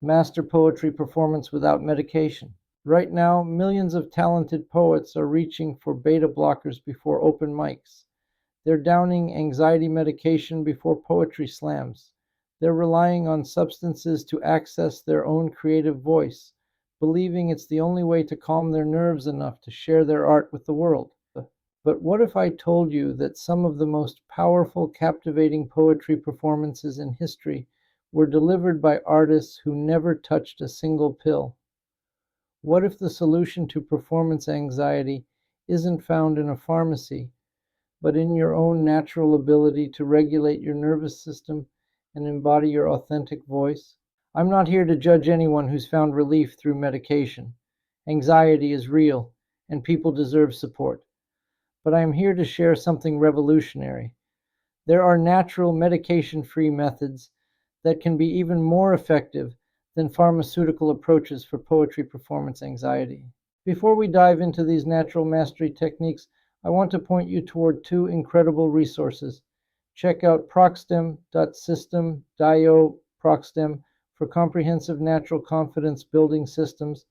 Master poetry performance without medication. Right now, millions of talented poets are reaching for beta blockers before open mics. They're downing anxiety medication before poetry slams. They're relying on substances to access their own creative voice, believing it's the only way to calm their nerves enough to share their art with the world. But what if I told you that some of the most powerful, captivating poetry performances in history were delivered by artists who never touched a single pill? What if the solution to performance anxiety isn't found in a pharmacy, but in your own natural ability to regulate your nervous system and embody your authentic voice? I'm not here to judge anyone who's found relief through medication. Anxiety is real, and people deserve support. But I am here to share something revolutionary. There are natural medication-free methods that can be even more effective than pharmaceutical approaches for poetry performance anxiety. Before we dive into these natural mastery techniques, I want to point you toward two incredible resources. Check out prockstem.system.io Prockstem for comprehensive natural confidence building systems,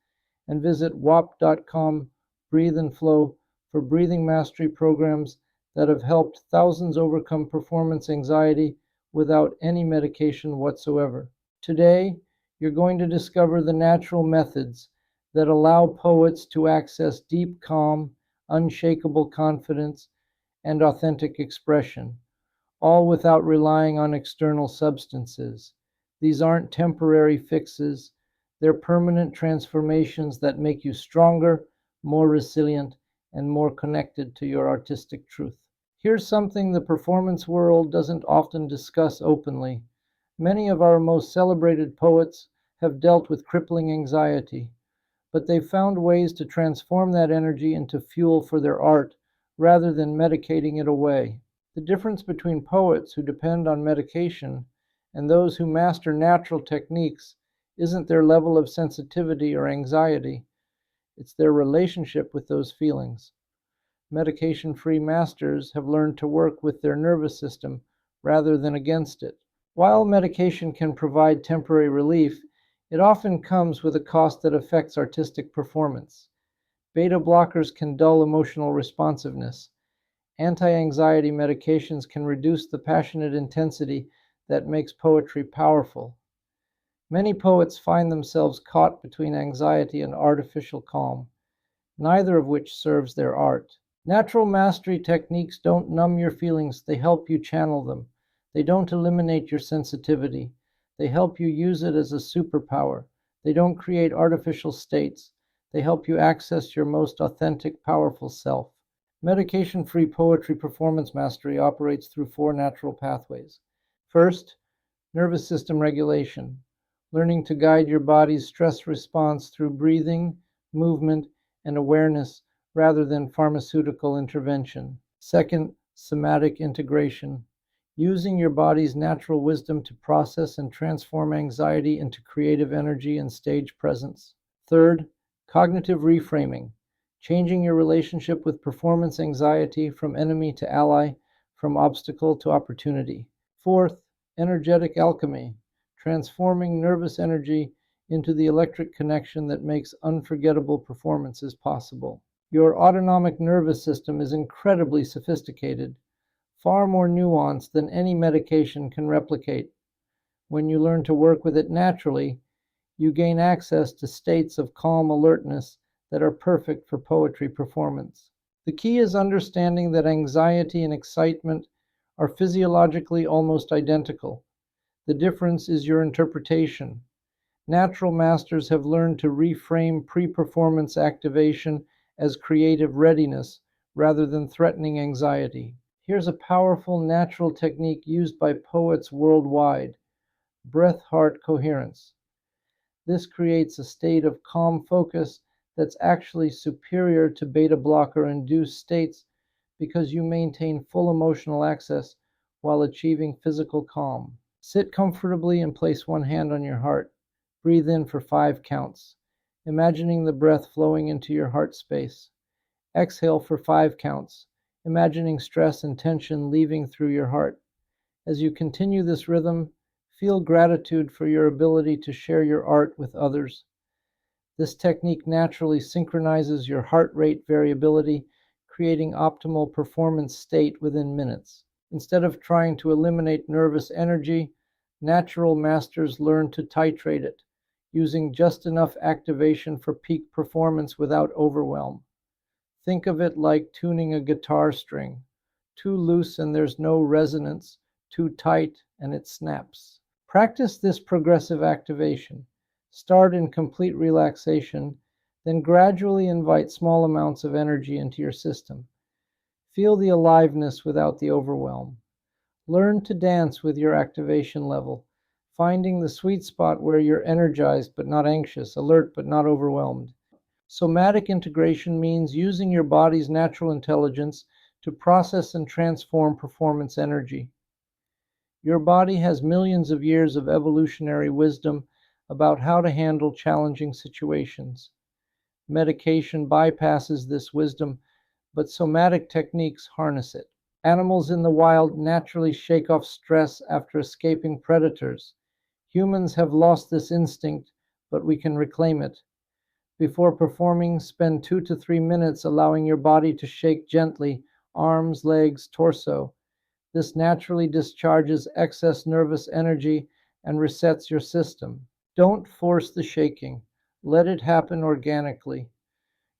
and visit wap.com Breathe and Flow for breathing mastery programs that have helped thousands overcome performance anxiety without any medication whatsoever. Today, you're going to discover the natural methods that allow poets to access deep calm, unshakable confidence, and authentic expression, all without relying on external substances. These aren't temporary fixes, they're permanent transformations that make you stronger, more resilient, and more connected to your artistic truth. Here's something the performance world doesn't often discuss openly. Many of our most celebrated poets have dealt with crippling anxiety, but they've found ways to transform that energy into fuel for their art rather than medicating it away. The difference between poets who depend on medication and those who master natural techniques isn't their level of sensitivity or anxiety, it's their relationship with those feelings. Medication-free masters have learned to work with their nervous system rather than against it. While medication can provide temporary relief, it often comes with a cost that affects artistic performance. Beta blockers can dull emotional responsiveness. Anti-anxiety medications can reduce the passionate intensity that makes poetry powerful. Many poets find themselves caught between anxiety and artificial calm, neither of which serves their art. Natural mastery techniques don't numb your feelings, they help you channel them. They don't eliminate your sensitivity. They help you use it as a superpower. They don't create artificial states. They help you access your most authentic, powerful self. Medication-free poetry performance mastery operates through four natural pathways. First, nervous system regulation, learning to guide your body's stress response through breathing, movement, and awareness rather than pharmaceutical intervention. Second, somatic integration, using your body's natural wisdom to process and transform anxiety into creative energy and stage presence. Third, cognitive reframing, changing your relationship with performance anxiety from enemy to ally, from obstacle to opportunity. Fourth, energetic alchemy, transforming nervous energy into the electric connection that makes unforgettable performances possible. Your autonomic nervous system is incredibly sophisticated, far more nuanced than any medication can replicate. When you learn to work with it naturally, you gain access to states of calm alertness that are perfect for poetry performance. The key is understanding that anxiety and excitement are physiologically almost identical. The difference is your interpretation. Natural masters have learned to reframe pre-performance activation as creative readiness rather than threatening anxiety. Here's a powerful natural technique used by poets worldwide: breath-heart coherence. This creates a state of calm focus that's actually superior to beta blocker-induced states because you maintain full emotional access while achieving physical calm. Sit comfortably and place one hand on your heart. Breathe in for 5 counts, imagining the breath flowing into your heart space. Exhale for 5 counts, imagining stress and tension leaving through your heart. As you continue this rhythm, Feel gratitude for your ability to share your art with others. This technique naturally synchronizes your heart rate variability, creating optimal performance state within minutes. Instead of trying to eliminate nervous energy, natural masters learn to titrate it, using just enough activation for peak performance without overwhelm. Think of it like tuning a guitar string. Too loose and there's no resonance, too tight and it snaps. Practice this progressive activation. Start in complete relaxation, then gradually invite small amounts of energy into your system. Feel the aliveness without the overwhelm. Learn to dance with your activation level, finding the sweet spot where you're energized but not anxious, alert but not overwhelmed. Somatic integration means using your body's natural intelligence to process and transform performance energy. Your body has millions of years of evolutionary wisdom about how to handle challenging situations. Medication bypasses this wisdom, but somatic techniques harness it. Animals in the wild naturally shake off stress after escaping predators. Humans have lost this instinct, but we can reclaim it. Before performing, spend 2 to 3 minutes allowing your body to shake gently, arms, legs, torso. This naturally discharges excess nervous energy and resets your system. Don't force the shaking. Let it happen organically.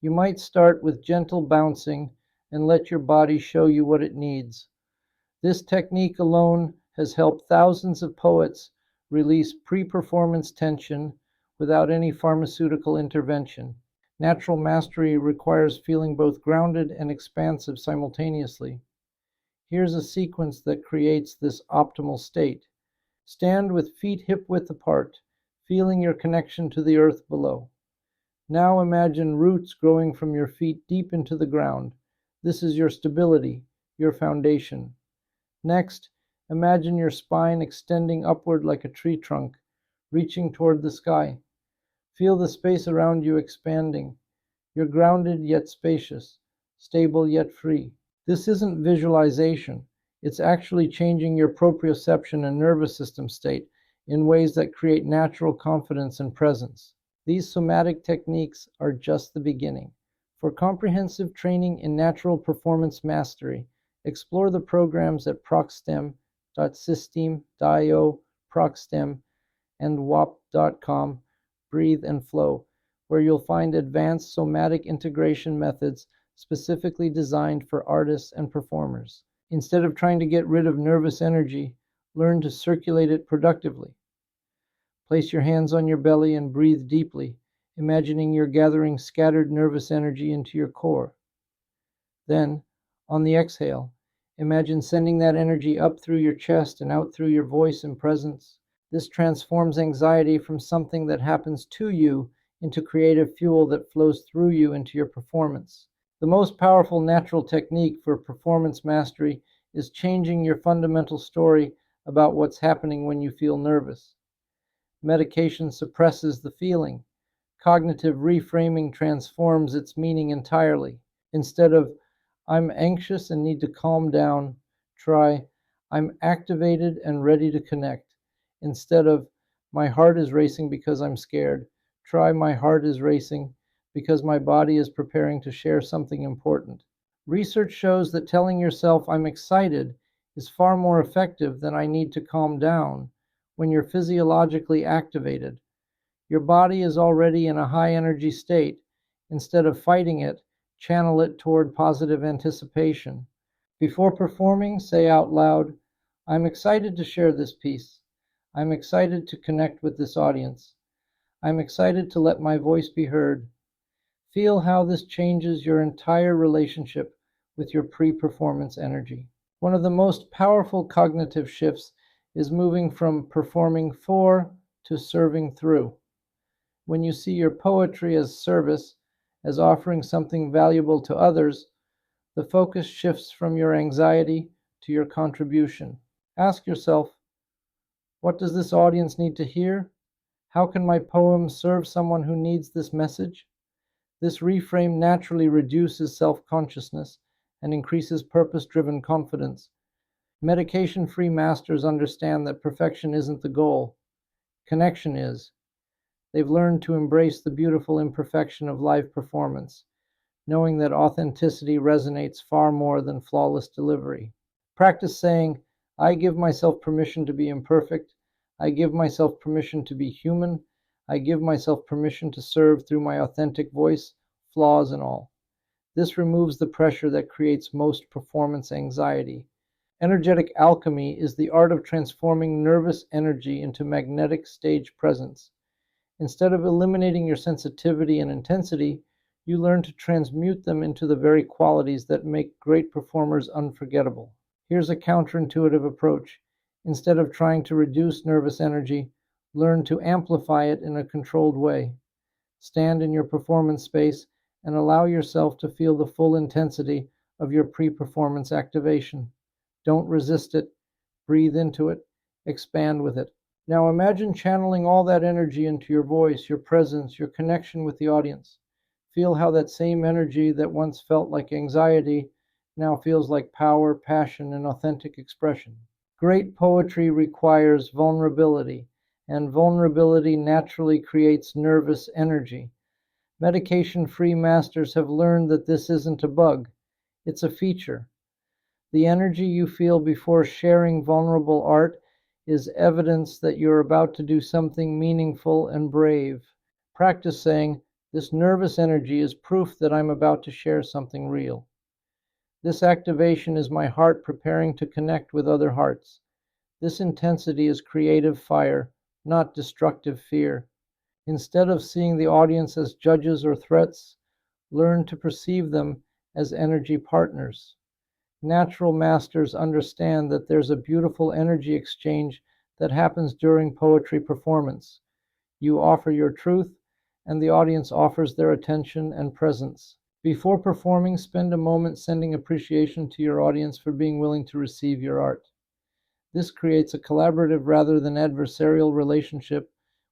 You might start with gentle bouncing and let your body show you what it needs. This technique alone has helped thousands of poets release pre-performance tension without any pharmaceutical intervention. Natural mastery requires feeling both grounded and expansive simultaneously. Here's a sequence that creates this optimal state. Stand with feet hip-width apart, feeling your connection to the earth below. Now imagine roots growing from your feet deep into the ground. This is your stability, your foundation. Next, imagine your spine extending upward like a tree trunk, reaching toward the sky. Feel the space around you expanding. You're grounded yet spacious, stable yet free. This isn't visualization. It's actually changing your proprioception and nervous system state in ways that create natural confidence and presence. These somatic techniques are just the beginning. For comprehensive training in natural performance mastery, explore the programs at prockstem.system.io, Prockstem, and wap.com, Breathe and Flow, where you'll find advanced somatic integration methods specifically designed for artists and performers. Instead of trying to get rid of nervous energy, learn to circulate it productively. Place your hands on your belly and breathe deeply, imagining you're gathering scattered nervous energy into your core. Then, on the exhale, imagine sending that energy up through your chest and out through your voice and presence. This transforms anxiety from something that happens to you into creative fuel that flows through you into your performance. The most powerful natural technique for performance mastery is changing your fundamental story about what's happening when you feel nervous. Medication suppresses the feeling. Cognitive reframing transforms its meaning entirely. Instead of, I'm anxious and need to calm down, try, I'm activated and ready to connect. Instead of, my heart is racing because I'm scared, try, my heart is racing because my body is preparing to share something important. Research shows that telling yourself I'm excited is far more effective than I need to calm down when you're physiologically activated. Your body is already in a high energy state. Instead of fighting it, channel it toward positive anticipation. Before performing, say out loud, I'm excited to share this piece. I'm excited to connect with this audience. I'm excited to let my voice be heard. Feel how this changes your entire relationship with your pre-performance energy. One of the most powerful cognitive shifts is moving from performing for to serving through. When you see your poetry as service, as offering something valuable to others, the focus shifts from your anxiety to your contribution. Ask yourself, what does this audience need to hear? How can my poem serve someone who needs this message? This reframe naturally reduces self-consciousness and increases purpose-driven confidence. Medication-free masters understand that perfection isn't the goal. Connection is. They've learned to embrace the beautiful imperfection of live performance, knowing that authenticity resonates far more than flawless delivery. Practice saying, I give myself permission to be imperfect. I give myself permission to be human. I give myself permission to serve through my authentic voice, flaws and all. This removes the pressure that creates most performance anxiety. Energetic alchemy is the art of transforming nervous energy into magnetic stage presence. Instead of eliminating your sensitivity and intensity, you learn to transmute them into the very qualities that make great performers unforgettable. Here's a counterintuitive approach. Instead of trying to reduce nervous energy, learn to amplify it in a controlled way. Stand in your performance space and allow yourself to feel the full intensity of your pre-performance activation. Don't resist it. Breathe into it. Expand with it. Now imagine channeling all that energy into your voice, your presence, your connection with the audience. Feel how that same energy that once felt like anxiety now feels like power, passion, and authentic expression. Great poetry requires vulnerability, and vulnerability naturally creates nervous energy. Medication-free masters have learned that this isn't a bug, it's a feature. The energy you feel before sharing vulnerable art is evidence that you're about to do something meaningful and brave. Practice saying, this nervous energy is proof that I'm about to share something real. This activation is my heart preparing to connect with other hearts. This intensity is creative fire, not destructive fear. Instead of seeing the audience as judges or threats, learn to perceive them as energy partners. Natural masters understand that there's a beautiful energy exchange that happens during poetry performance. You offer your truth, and the audience offers their attention and presence. Before performing, spend a moment sending appreciation to your audience for being willing to receive your art. This creates a collaborative rather than adversarial relationship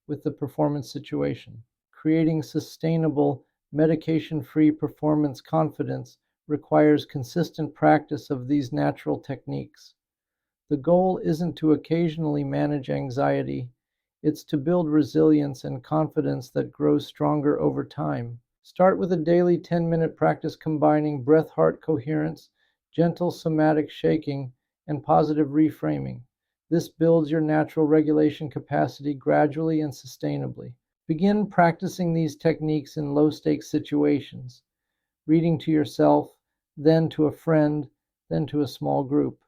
with the performance situation. Creating sustainable, medication-free performance confidence requires consistent practice of these natural techniques. The goal isn't to occasionally manage anxiety, it's to build resilience and confidence that grows stronger over time. Start with a daily 10-minute practice combining breath-heart coherence, gentle somatic shaking, and positive reframing. This builds your natural regulation capacity gradually and sustainably. Begin practicing these techniques in low-stakes situations, reading to yourself, then to a friend, then to a small group.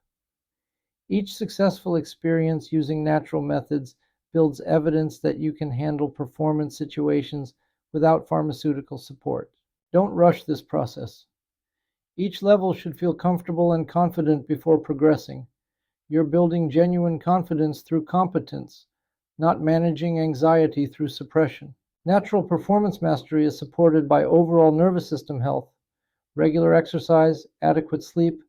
Each successful experience using natural methods builds evidence that you can handle performance situations without pharmaceutical support. Don't rush this process. Each level should feel comfortable and confident before progressing. You're building genuine confidence through competence, not managing anxiety through suppression. Natural performance mastery is supported by overall nervous system health. Regular exercise, adequate sleep,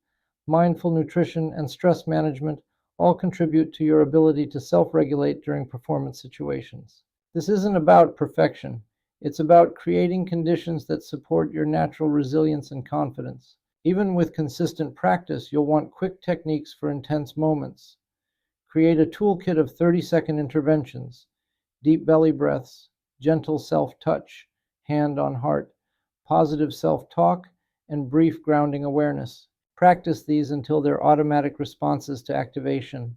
mindful nutrition, and stress management all contribute to your ability to self-regulate during performance situations. This isn't about perfection. It's about creating conditions that support your natural resilience and confidence. Even with consistent practice, you'll want quick techniques for intense moments. Create a toolkit of 30-second interventions, deep belly breaths, gentle self-touch, hand on heart, positive self-talk, and brief grounding awareness. Practice these until they're automatic responses to activation.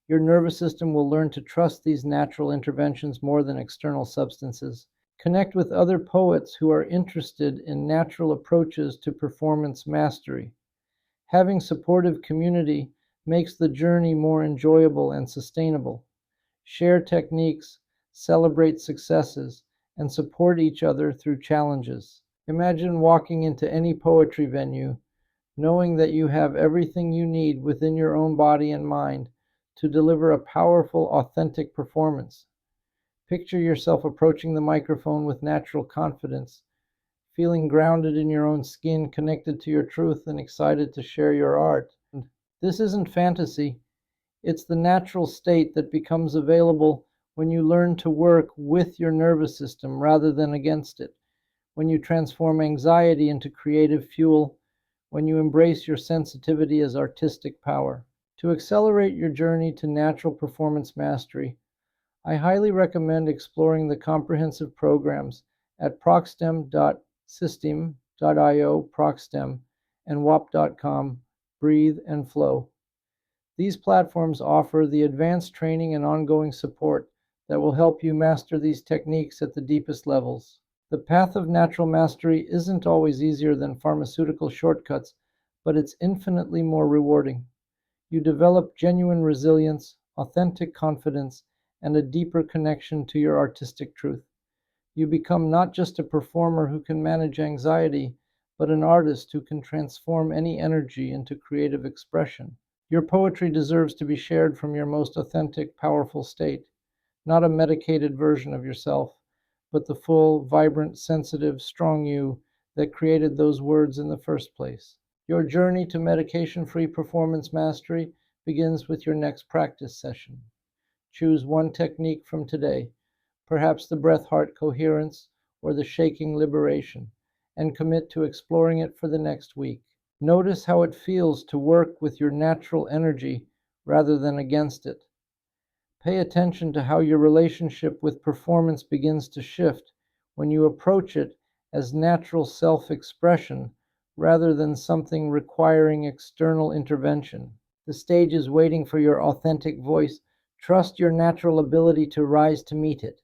Your nervous system will learn to trust these natural interventions more than external substances. Connect with other poets who are interested in natural approaches to performance mastery. Having supportive community makes the journey more enjoyable and sustainable. Share techniques, celebrate successes, and support each other through challenges. Imagine walking into any poetry venue, knowing that you have everything you need within your own body and mind to deliver a powerful, authentic performance. Picture yourself approaching the microphone with natural confidence, feeling grounded in your own skin, connected to your truth, and excited to share your art. This isn't fantasy. It's the natural state that becomes available when you learn to work with your nervous system rather than against it, when you transform anxiety into creative fuel, when you embrace your sensitivity as artistic power. To accelerate your journey to natural performance mastery, I highly recommend exploring the comprehensive programs at prockstem.system.io Prockstem and wap.com Breathe and Flow. These platforms offer the advanced training and ongoing support that will help you master these techniques at the deepest levels. The path of natural mastery isn't always easier than pharmaceutical shortcuts, but it's infinitely more rewarding. You develop genuine resilience, authentic confidence, and a deeper connection to your artistic truth. You become not just a performer who can manage anxiety, but an artist who can transform any energy into creative expression. Your poetry deserves to be shared from your most authentic, powerful state, not a medicated version of yourself, but the full, vibrant, sensitive, strong you that created those words in the first place. Your journey to medication-free performance mastery begins with your next practice session. Choose one technique from today, perhaps the breath-heart coherence or the shaking liberation, and commit to exploring it for the next week. Notice how it feels to work with your natural energy rather than against it. Pay attention to how your relationship with performance begins to shift when you approach it as natural self-expression rather than something requiring external intervention. The stage is waiting for your authentic voice. Trust your natural ability to rise to meet it.